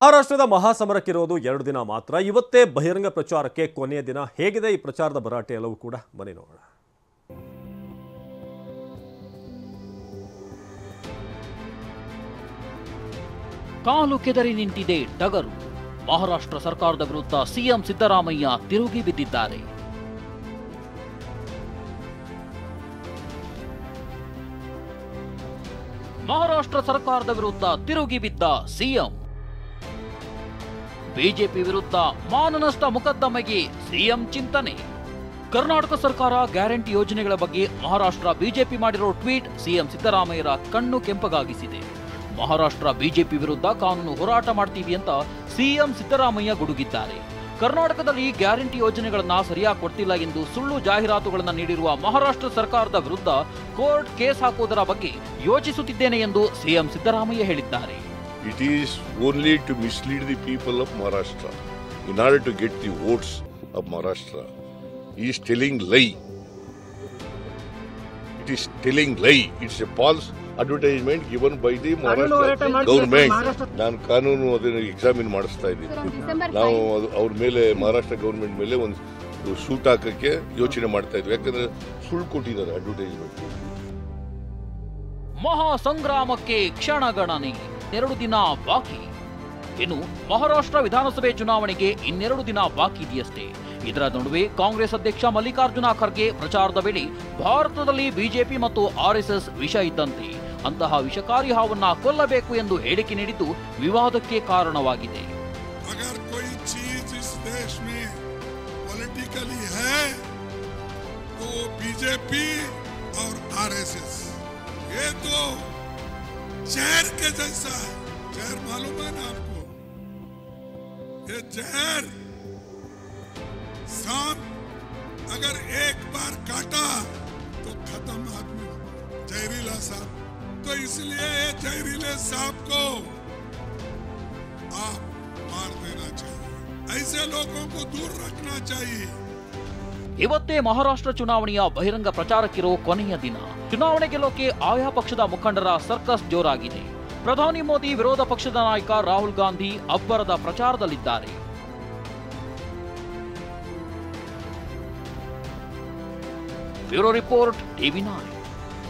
ಮಹಾರಾಷ್ಟ್ರದ ಮಹಾಸಮರಕ್ಕಿರೋದು 2 ದಿನ ಮಾತ್ರ. ಇವತ್ತೇ ಬಹಿರಂಗ ಪ್ರಚಾರಕ್ಕೆ ಕೊನೆಯ ದಿನ. ಹೇಗಿದೆ ಈ ಪ್ರಚಾರದ ಭರಾಟೆ ಎಲ್ಲವೂ ಕೂಡ ಬನ್ನಿ ನೋಡೋಣ. ಕಾಲು ಕೆದರಿ ನಿಂತಿದೆ ಟಗರು. ಮಹಾರಾಷ್ಟ್ರ ಸರ್ಕಾರದ ವಿರುದ್ಧ ಸಿಎಂ ಸಿದ್ದರಾಮಯ್ಯ ತಿರುಗಿ ಬಿದ್ದಿದ್ದಾರೆ. ಮಹಾರಾಷ್ಟ್ರ ಸರ್ಕಾರದ ವಿರುದ್ಧ ತಿರುಗಿ ಬಿದ್ದ ಸಿಎಂ. ಬಿಜೆಪಿ ವಿರುದ್ಧ ಮಾನನಷ್ಟ ಮೊಕದ್ದಮೆಗೆ ಸಿಎಂ ಚಿಂತನೆ. ಕರ್ನಾಟಕ ಸರ್ಕಾರ ಗ್ಯಾರಂಟಿ ಯೋಜನೆಗಳ ಬಗ್ಗೆ ಮಹಾರಾಷ್ಟ್ರ ಬಿಜೆಪಿ ಮಾಡಿರೋ ಟ್ವೀಟ್ ಸಿಎಂ ಸಿದ್ದರಾಮಯ್ಯರ ಕಣ್ಣು ಕೆಂಪಗಾಗಿಸಿದೆ. ಮಹಾರಾಷ್ಟ್ರ ಬಿಜೆಪಿ ವಿರುದ್ಧ ಕಾನೂನು ಹೋರಾಟ ಮಾಡ್ತೀವಿ ಅಂತ ಸಿಎಂ ಸಿದ್ದರಾಮಯ್ಯ ಗುಡುಗಿದ್ದಾರೆ. ಕರ್ನಾಟಕದಲ್ಲಿ ಗ್ಯಾರಂಟಿ ಯೋಜನೆಗಳನ್ನ ಸರಿಯಾಗಿ ಕೊಡ್ತಿಲ್ಲ ಎಂದು ಸುಳ್ಳು ಜಾಹೀರಾತುಗಳನ್ನು ನೀಡಿರುವ ಮಹಾರಾಷ್ಟ್ರ ಸರ್ಕಾರದ ವಿರುದ್ಧ ಕೋರ್ಟ್ ಕೇಸ್ ಹಾಕುವುದರ ಬಗ್ಗೆ ಯೋಚಿಸುತ್ತಿದ್ದೇನೆ ಎಂದು ಸಿಎಂ ಸಿದ್ದರಾಮಯ್ಯ ಹೇಳಿದ್ದಾರೆ. It is only to mislead the people of Maharashtra in order to get the votes of Maharashtra. He is telling lie. It is telling lie. It's a false advertisement given by the Maharashtra government. ನಾನು ಕಾನೂನು ಅದನ್ನು examine ಮಾಡಿಸ್ತಾ ಇದ್ದೀನಿ. ನಾವು ಅವ್ರ ಮೇಲೆ Maharashtra government ಮೇಲೆ ಒಂದು ಸೂಟ್ ಹಾಕಕ್ಕೆ ಯೋಚನೆ ಮಾಡ್ತಾ ಇದ್ವಿ. ಯಾಕಂದ್ರೆ ಸುಳ್ಳು ಕೊಟ್ಟಿದ್ದಾರೆ ಅಡ್ವರ್ಟೈಸ್ಮೆಂಟ್. ಮಹಾ ಸಂಗ್ರಾಮಕ್ಕೆ ಕ್ಷಣಗಣನೆ. 2 ದಿನ ಬಾಕಿ. ಇನ್ನು ಮಹಾರಾಷ್ಟ್ರ ವಿಧಾನಸಭೆ ಚುನಾವಣೆಗೆ 2 ದಿನ ಬಾಕಿ ಇದೆಯಷ್ಟೇ. ಇದರ ನಡುವೆ ಕಾಂಗ್ರೆಸ್ ಅಧ್ಯಕ್ಷ ಮಲ್ಲಿಕಾರ್ಜುನ ಖರ್ಗೆ ಪ್ರಚಾರದ ವೇಳೆ ಭಾರತದಲ್ಲಿ ಬಿಜೆಪಿ ಮತ್ತು ಆರ್ಎಸ್ಎಸ್ ವಿಷ ಇದ್ದಂತೆ, ಅಂತಹ ವಿಷಕಾರಿ ಹಾವನ್ನ ಕೊಲ್ಲಬೇಕು ಎಂದು ಹೇಳಿಕೆ ನೀಡಿದ್ದು ವಿವಾದಕ್ಕೆ ಕಾರಣವಾಗಿದೆ. अगर कोई चीज इस देश में पॉलिटिकली है तो बीजेपी और आरएसएस, ये तो जहर के जैसा है. जहर मालूम है ना आपको? ये जहर सांप अगर एक बार काटा तो खत्म आदमी, जहरीला सांप. तो इसलिए ये जहरीले सांप को आप मार देना चाहिए. ऐसे लोगों को दूर रखना चाहिए. ಇವತ್ತೇ ಮಹಾರಾಷ್ಟ್ರ ಚುನಾವಣೆಯ ಬಹಿರಂಗ ಪ್ರಚಾರಕ್ಕಿರೋ ಕೊನೆಯ ದಿನ. ಚುನಾವಣೆ ಗೆಲ್ಲೋಕೆ ಆಯಾ ಪಕ್ಷದ ಮುಖಂಡರ ಸರ್ಕಸ್ ಜೋರಾಗಿದೆ. ಪ್ರಧಾನಿ ಮೋದಿ ವಿರೋಧ ಪಕ್ಷದ ನಾಯಕ ರಾಹುಲ್ ಗಾಂಧಿ ಅಬ್ಬರದ ಪ್ರಚಾರದಲ್ಲಿದ್ದಾರೆ. Bureau report, ಟಿವಿ9.